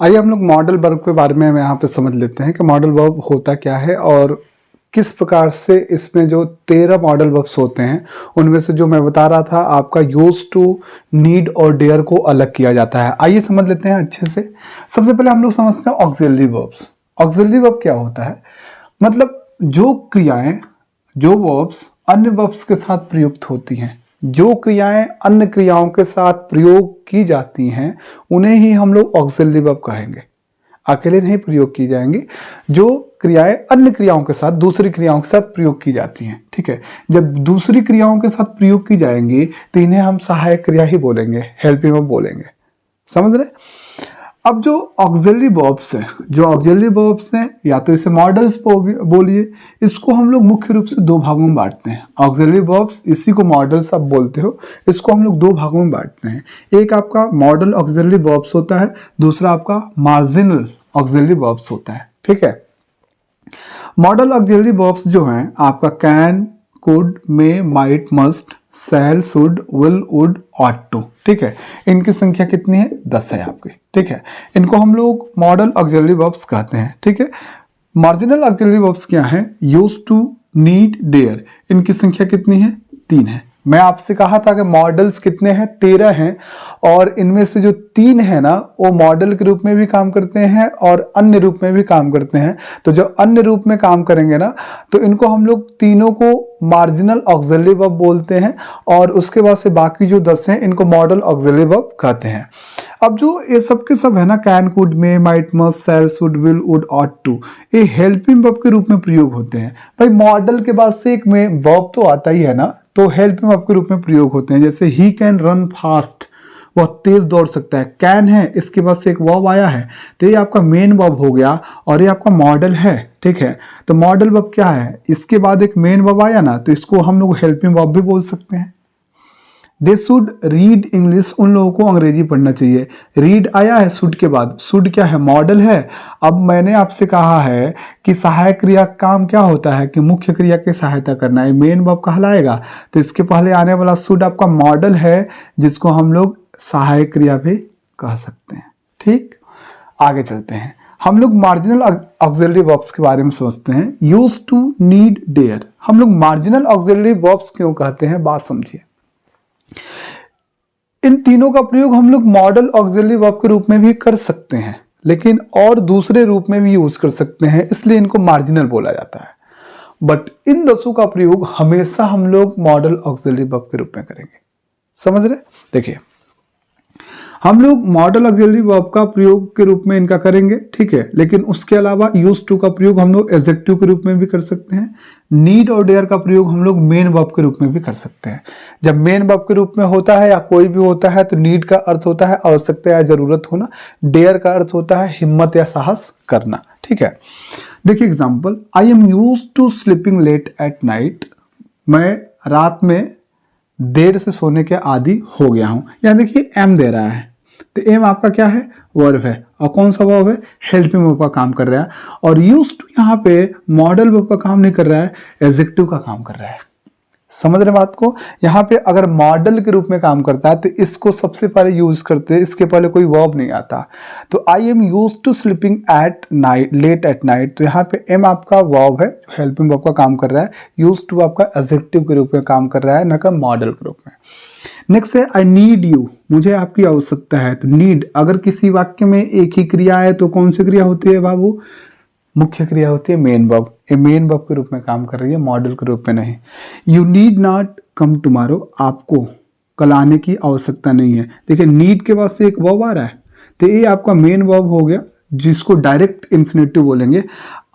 आइए हम लोग मॉडल वर्ब के बारे में यहाँ पे समझ लेते हैं कि मॉडल वर्ब होता क्या है और किस प्रकार से इसमें जो 13 मॉडल वर्ब्स होते हैं उनमें से जो मैं बता रहा था आपका यूज टू, नीड और डेयर को अलग किया जाता है। आइए समझ लेते हैं अच्छे से। सबसे पहले हम लोग समझते हैं ऑक्सिलरी वर्ब्स। ऑक्सिलरी वर्ब क्या होता है? मतलब जो क्रियाएं, जो वर्ब्स अन्य वर्ब्स के साथ प्रयुक्त होती हैं, जो क्रियाएं अन्य क्रियाओं के साथ प्रयोग की जाती हैं उन्हें ही हम लोग ऑक्सिलरी वर्ब कहेंगे। अकेले नहीं प्रयोग की जाएंगी, जो क्रियाएं अन्य क्रियाओं के साथ, दूसरी क्रियाओं के साथ प्रयोग की जाती हैं। ठीक है, जब दूसरी क्रियाओं के साथ प्रयोग की जाएंगी तो इन्हें हम सहायक क्रिया ही बोलेंगे, हेल्पिंग वर्ब बोलेंगे। समझ रहे? अब जो ऑक्सिलरी वर्ब्स हैं, जो ऑक्सिलरी वर्ब्स हैं या तो इसे मॉडल्स बोलिए, इसको हम लोग मुख्य रूप से दो भागों में बांटते हैं। ऑक्सिलरी वर्ब्स, इसी को मॉडल्स आप बोलते हो, इसको हम लोग दो भागों में बांटते हैं। एक आपका मॉडल ऑक्सिलरी वर्ब्स होता है, दूसरा आपका मार्जिनल ऑक्सिलरी वर्ब्स होता है। ठीक है, मॉडल ऑक्सिलरी वर्ब्स जो हैं आपका can, could, may, might, must, shall, should, will, would, ought to. ठीक है, इनकी संख्या कितनी है? 10 है आपकी। ठीक है, इनको हम लोग मॉडल ऑक्सिलरी वर्ब्स कहते हैं। ठीक है, मार्जिनल ऑक्सिलरी वर्ब्स क्या है? Use to, need, dare. इनकी संख्या कितनी है? 3 है। मैं आपसे कहा था कि मॉडल्स कितने हैं? 13 हैं, और इनमें से जो 3 है ना वो मॉडल के रूप में भी काम करते हैं और अन्य रूप में भी काम करते हैं। तो जो अन्य रूप में काम करेंगे ना तो इनको हम लोग तीनों को मार्जिनल ऑक्सिलरी वर्ब बोलते हैं, और उसके बाद से बाकी जो 10 हैं इनको मॉडल ऑक्सिलरी वर्ब कहते हैं। अब जो ये सब के सब है ना, can, could, may, might, must, shall, should, will, would, ought to, ये हेल्पिंग वर्ब के रूप में प्रयोग होते हैं। भाई मॉडल के बाद से एक में वर्ब तो आता ही है ना, तो हेल्पिंग वर्ब के रूप में प्रयोग होते हैं। जैसे ही कैन रन फास्ट, वह तेज दौड़ सकता है। कैन है, इसके बाद से एक वर्ब आया है तो ये आपका मेन वर्ब हो गया और ये आपका मॉडल है। ठीक है, तो मॉडल वर्ब क्या है? इसके बाद एक मेन वर्ब आया ना तो इसको हम लोग हेल्पिंग वर्ब भी बोल सकते हैं। दे शुड रीड इंग्लिश, उन लोगों को अंग्रेजी पढ़ना चाहिए। रीड आया है शुड के बाद, शुड क्या है? मॉडल है। अब मैंने आपसे कहा है कि सहायक क्रिया काम क्या होता है कि मुख्य क्रिया की सहायता करना है, मेन वर्ब कहलाएगा। तो इसके पहले आने वाला शुड आपका मॉडल है जिसको हम लोग सहायक क्रिया भी कह सकते हैं। ठीक, आगे चलते हैं। हम लोग मार्जिनल ऑक्सिलरी वर्ब्स के बारे में समझते हैं। Use to, need, dare. हम लोग मार्जिनल ऑक्सिलरी वर्ब्स क्यों कहते हैं, बात समझिए। इन तीनों का प्रयोग हम लोग मॉडल ऑक्सिलरी वर्ब के रूप में भी कर सकते हैं, लेकिन और दूसरे रूप में भी यूज कर सकते हैं, इसलिए इनको मार्जिनल बोला जाता है। बट इन 10 का प्रयोग हमेशा हम लोग मॉडल ऑक्सिलरी वर्ब के रूप में करेंगे। समझ रहे? देखिए, हम लोग मॉडल ऑक्सिलरी वर्ब का प्रयोग के रूप में इनका करेंगे। ठीक है, लेकिन उसके अलावा यूज टू का प्रयोग हम लोग एडजेक्टिव के रूप में भी कर सकते हैं। नीड और डेयर का प्रयोग हम लोग मेन वर्ब के रूप में भी कर सकते हैं। जब मेन वर्ब के रूप में होता है या कोई भी होता है तो नीड का अर्थ होता है आवश्यकता या जरूरत होना, डेयर का अर्थ होता है हिम्मत या साहस करना। ठीक है, देखिए example, I am use to sleeping late at night. मैं रात में देर से सोने के आदी हो गया हूं। यहां देखिए एम दे रहा है, तो एम आपका क्या है? वर्ब है। और कौन सा वर्ब है? हेल्पिंग वर्ब का काम कर रहा है। और यूज टू यहाँ पे मॉडल वर्ब का काम नहीं कर रहा है, एडजेक्टिव का काम कर रहा है। समझ रहे बात को? यहाँ पे अगर मॉडल के रूप में काम करता है तो इसको सबसे पहले यूज करते हैं, इसके पहले कोई वर्ब नहीं आता। तो I am use to sleeping at night, late at night, तो यहाँ पे एम आपका वर्ब है, हेल्पिंग वर्ब का काम कर रहा है। यूज टू आपका एडजेक्टिव के रूप में काम कर रहा है, न कि मॉडल के रूप में। नेक्स्ट है आई नीड यू, मुझे आपकी आवश्यकता है। तो नीड अगर किसी वाक्य में एक ही क्रिया है तो कौन सी क्रिया होती है बाबू? मुख्य क्रिया होती है मेन वर्ब। ये मेन वर्ब के रूप में काम कर रही है, मॉडल के रूप में नहीं। You need not come tomorrow, आपको कल आने की आवश्यकता नहीं है। देखिए नीड के बाद से एक वर्ब आ रहा है तो ये आपका मेन वर्ब हो गया जिसको डायरेक्ट इन्फिनेटिव बोलेंगे।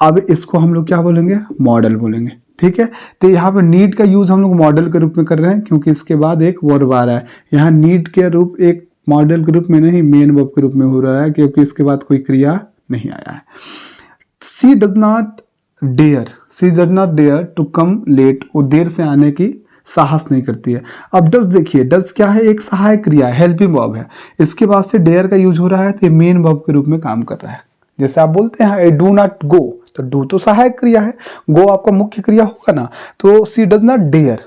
अब इसको हम लोग क्या बोलेंगे? मॉडल बोलेंगे। ठीक है, तो यहाँ पर नीड का यूज हम लोग मॉडल के रूप में कर रहे हैं क्योंकि इसके बाद एक वर्ब आ रहा है। यहाँ नीड के रूप एक मॉडल के रूप में नहीं, मेन वर्ब के रूप में हो रहा है क्योंकि इसके बाद कोई क्रिया नहीं आया है। She does not dare, she does not dare to come late, वो देर से आने की साहस नहीं करती है। अब डज देखिए, डज क्या है? एक सहायक क्रिया है, हेल्पिंग वर्ब है। इसके बाद से डेयर का यूज हो रहा है तो ये मेन वर्ब के रूप में काम कर रहा है। जैसे आप बोलते हैं आई डू नॉट गो, तो डू तो सहायक क्रिया है, गो आपका मुख्य क्रिया होगा ना। तो सी डज नॉट डेयर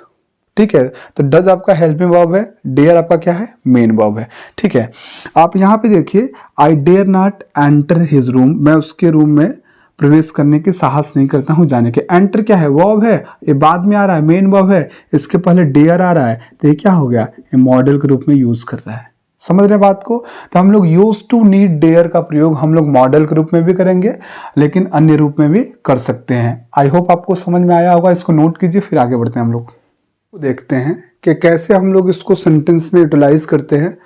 ठीक है। तो डज आपका हेल्पिंग वर्ब है, डेयर आपका क्या है, मेन वर्ब है। ठीक है, आप यहाँ पे देखिए, I dare not enter his room, मैं उसके रूम में प्रवेश करने की साहस नहीं करता हूं जाने के। एंटर क्या है, वर्ब है, ये बाद में आ रहा है, मेन वर्ब है, इसके पहले डेयर आ रहा है, तो ये क्या हो गया, ये मॉडल के रूप में यूज कर रहा है। समझ रहे बात को? तो हम लोग यूज टू नीड डेयर का प्रयोग हम लोग मॉडल के रूप में भी करेंगे, लेकिन अन्य रूप में भी कर सकते हैं। आई होप आपको समझ में आया होगा, इसको नोट कीजिए, फिर आगे बढ़ते हैं। हम लोग देखते हैं कि कैसे हम लोग इसको सेंटेंस में यूटिलाइज करते हैं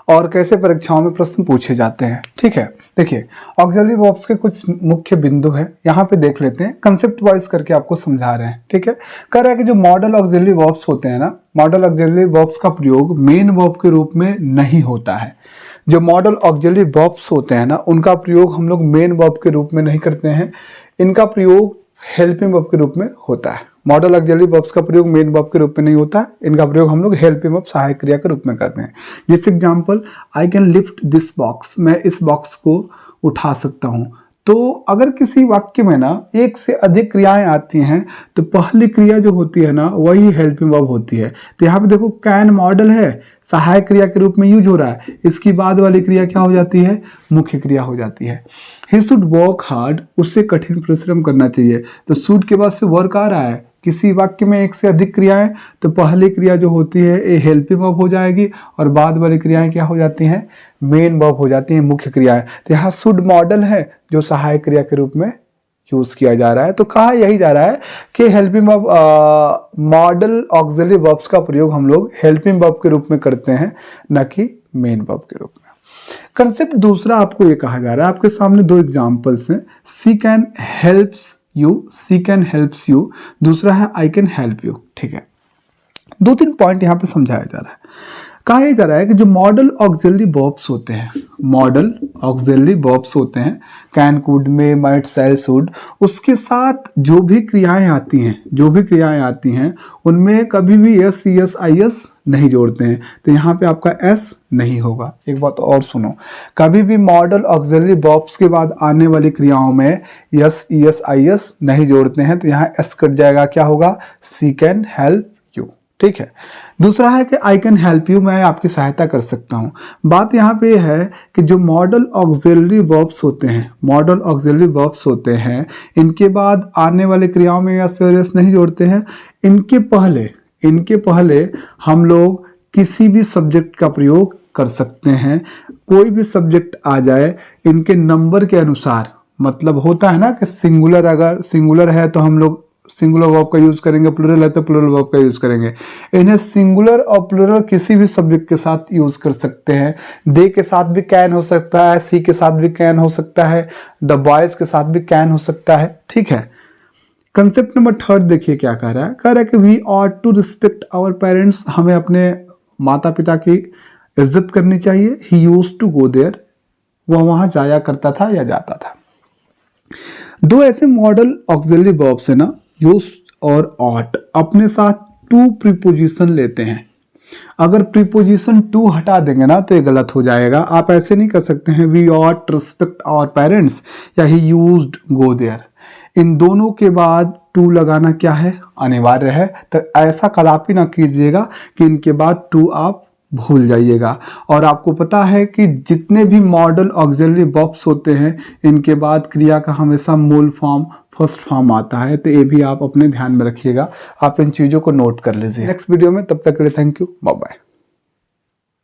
और कैसे परीक्षाओं में प्रश्न पूछे जाते हैं। ठीक है, देखिए ऑक्सिलरी वर्ब्स के कुछ मुख्य बिंदु है, यहाँ पे देख लेते हैं, कंसेप्ट वाइज करके आपको समझा रहे हैं। ठीक है, कह रहा है कि जो मॉडल ऑक्सिलरी वर्ब्स होते हैं ना, मॉडल ऑक्सिलरी वर्ब्स का प्रयोग मेन वर्ब के रूप में नहीं होता है। जो मॉडल ऑक्सिलरी वर्ब्स होते हैं ना, उनका प्रयोग हम लोग मेन वर्ब के रूप में नहीं करते हैं, इनका प्रयोग हेल्पिंग वर्ब के रूप में होता है। मॉडल ऑक्सिलरी वर्ब्स का प्रयोग मेन वर्ब के रूप में नहीं होता है, इनका प्रयोग हम लोग हेल्पिंग वर्ब सहायक क्रिया के रूप में करते हैं। जैसे example, I can lift this box, मैं इस बॉक्स को उठा सकता हूं। तो अगर किसी वाक्य में ना एक से अधिक क्रियाएं आती हैं, तो पहली क्रिया जो होती है ना, वही हेल्पिंग वर्ब होती है। तो यहाँ पे देखो, कैन मॉडल है, सहायक क्रिया के रूप में यूज हो रहा है, इसकी बाद वाली क्रिया क्या हो जाती है, मुख्य क्रिया हो जाती है। ही शुड वर्क हार्ड, उससे कठिन परिश्रम करना चाहिए। तो शुड के बाद से वर्क आ रहा है, किसी वाक्य में एक से अधिक क्रियाएं, तो पहली क्रिया जो होती है ये हेल्पिंग वर्ब हो जाएगी, और बाद वाली क्रियाएं क्या हो जाती हैं, मेन वर्ब हो जाती हैं, मुख्य क्रियाएं। तो यहाँ शुड मॉडल है जो सहायक क्रिया के रूप में यूज किया जा रहा है। तो कहा यही जा रहा है कि helping verb, model auxiliary verbs का प्रयोग हम लोग हेल्पिंग वर्ब के रूप में करते हैं, न कि मेन वर्ब के रूप में। कंसेप्ट दूसरा आपको ये कहा जा रहा है, आपके सामने दो एग्जांपल्स हैं, she can helps you, she can helps you, दूसरा है आई कैन हेल्प यू। ठीक है, दो तीन पॉइंट यहाँ पे समझाया जा रहा है। कहा यह जा रहा है कि जो मॉडल ऑक्सिलरी वर्ब्स होते हैं, मॉडल ऑक्सिलरी वर्ब्स होते हैं, can, could, may, might, shall, should, उसके साथ जो भी क्रियाएं आती हैं, उनमें कभी भी s, c s, i s नहीं जोड़ते हैं। तो यहाँ पे आपका एस नहीं होगा। एक बात और सुनो, कभी भी मॉडल ऑक्सिलरी वर्ब्स के बाद आने वाली क्रियाओं में S, E S, i s नहीं जोड़ते हैं, तो यहाँ एस कट जाएगा, क्या होगा, सी कैन हेल्प यू। ठीक है, दूसरा है कि आई कैन हेल्प यू, मैं आपकी सहायता कर सकता हूं। बात यहाँ पे है कि जो मॉडल ऑक्सिलरी वर्ब्स होते हैं, इनके बाद आने वाले क्रियाओं में एस और एस नहीं जोड़ते हैं। इनके पहले हम लोग किसी भी सब्जेक्ट का प्रयोग कर सकते हैं, कोई भी सब्जेक्ट आ जाए, इनके नंबर के अनुसार, मतलब होता है ना कि सिंगुलर, अगर सिंगुलर है तो हम लोग सिंगुलर वर्ब का यूज करेंगे, प्लूरल है तो प्लूरल वर्ब का यूज करेंगे। इन्हें सिंगुलर और प्लूरल किसी भी सब्जेक्ट के साथ यूज कर सकते हैं। दे के साथ भी कैन हो सकता है, सी के साथ भी कैन हो सकता है, द बॉयज के साथ भी कैन हो सकता है। ठीक है, कंसेप्ट नंबर थर्ड देखिए क्या कह रहा है कि we ought to respect our parents, हमें अपने माता पिता की इज्जत करनी चाहिए। He used to go there, वह वहां जाया करता था या जाता था। दो ऐसे मॉडल ऑक्सिलरी वर्ब्स है ना, यूज और ऑट, अपने साथ टू प्रीपोजिशन लेते हैं। अगर प्रीपोजिशन टू हटा देंगे ना तो ये गलत हो जाएगा। आप ऐसे नहीं कर सकते हैं we ought respect our parents या ही यूज्ड गो देयर। इन दोनों के बाद टू लगाना क्या है, अनिवार्य है। तो ऐसा कदापि ना कीजिएगा कि इनके बाद टू आप भूल जाइएगा। और आपको पता है कि जितने भी मॉडल ऑक्सिलरी वर्ब्स होते हैं, इनके बाद क्रिया का हमेशा मूल फॉर्म, फर्स्ट फॉर्म आता है। तो ये भी आप अपने ध्यान में रखिएगा, आप इन चीज़ों को नोट कर लीजिए। नेक्स्ट वीडियो में, तब तक के लिए थैंक यू, बाय बाय।